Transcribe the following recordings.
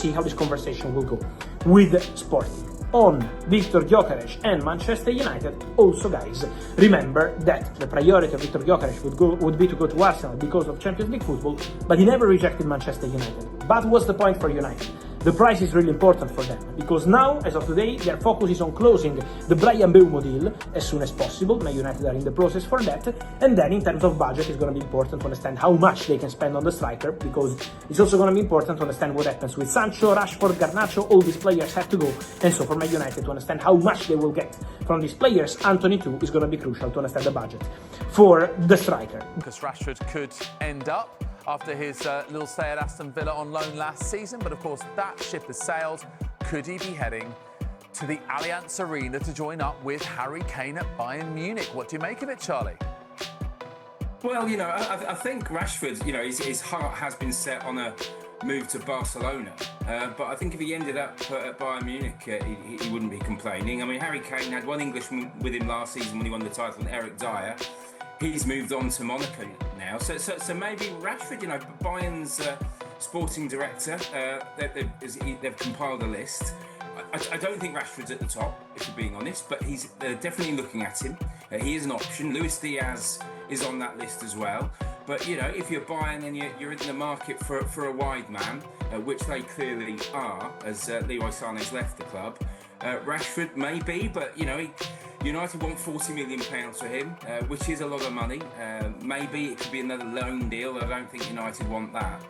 see how this conversation will go with Sporting. On Viktor Gyökeres and Manchester United, also guys, remember that the priority of Viktor Gyökeres would be to go to Arsenal because of Champions League football, but he never rejected Manchester United. But what's the point for United? The price is really important for them, because now, as of today, their focus is on closing the Bryan Mbeumo deal as soon as possible. Man United are in the process for that, and then in terms of budget, it's going to be important to understand how much they can spend on the striker, because it's also going to be important to understand what happens with Sancho, Rashford, Garnacho. All these players have to go, and so for Man United to understand how much they will get from these players, Antony too is going to be crucial to understand the budget for the striker. Because Rashford could end up after his little stay at Aston Villa on loan last season, but of course that ship has sailed. Could he be heading to the Allianz Arena to join up with Harry Kane at Bayern Munich? What do you make of it, Charlie? Well, you know, I think Rashford, you know, his heart has been set on a move to Barcelona, but I think if he ended up at Bayern Munich, he wouldn't be complaining. I mean, Harry Kane had one Englishman with him last season when he won the title, Eric Dyer. He's moved on to Monaco now, so maybe Rashford, you know, Bayern's sporting director, they've compiled a list. I don't think Rashford's at the top, if you're being honest, but they're definitely looking at him. He is an option. Luis Diaz is on that list as well. But, you know, if you're Bayern and you're in the market for a wide man, which they clearly are, as Leroy Sané's left the club, Rashford may be, but, you know, United want £40 million for him, which is a lot of money. Maybe it could be another loan deal. I don't think United want that.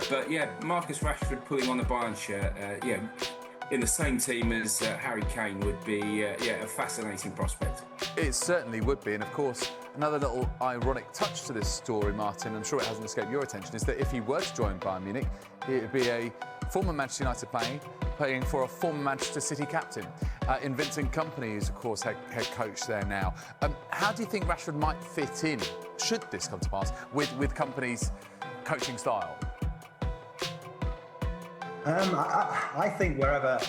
But, yeah, Marcus Rashford pulling on the Bayern shirt, in the same team as Harry Kane would be a fascinating prospect. It certainly would be, and of course another little ironic touch to this story, Martin, I'm sure it hasn't escaped your attention, is that if he were to join Bayern Munich, it would be a former Manchester United playing for a former Manchester City captain. In Vincent Kompany is of course head coach there now. How do you think Rashford might fit in, should this come to pass, with Kompany's coaching style? I think wherever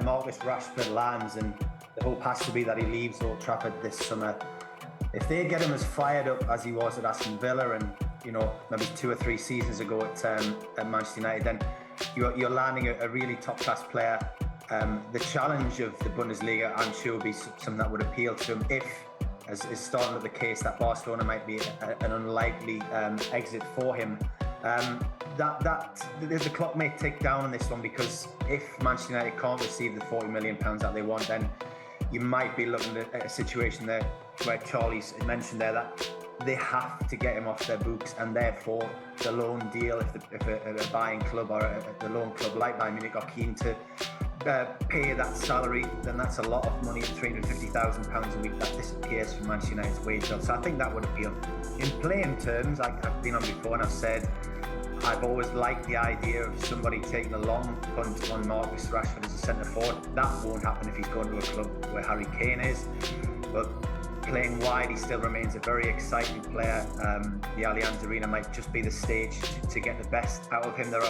Marcus Rashford lands, and the hope has to be that he leaves Old Trafford this summer, if they get him as fired up as he was at Aston Villa and, you know, maybe 2 or 3 seasons ago at Manchester United, then you're landing a really top-class player. The challenge of the Bundesliga, I'm sure, would be something that would appeal to him if, as is starting with the case, that Barcelona might be an unlikely exit for him. The clock may tick down on this one, because if Manchester United can't receive the £40 million that they want, then you might be looking at a situation there where Charlie's mentioned there that they have to get him off their books, and therefore the loan deal, if a buying club or a loan club like Bayern Munich are keen to pay that salary, then that's a lot of money, £350,000 a week that disappears from Manchester United's wage bill. So I think that would appeal. In playing terms, like I've been on before and I've said, I've always liked the idea of somebody taking a long punt on Marcus Rashford as a centre forward. That won't happen if he's going to a club where Harry Kane is. But playing wide, he still remains a very exciting player. The Allianz Arena might just be the stage to get the best out of him. There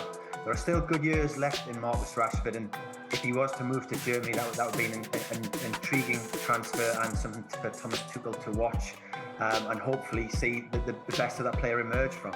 are still good years left in Marcus Rashford, and if he was to move to Germany, that would be an intriguing transfer and something for Thomas Tuchel to watch and hopefully see the best of that player emerge from.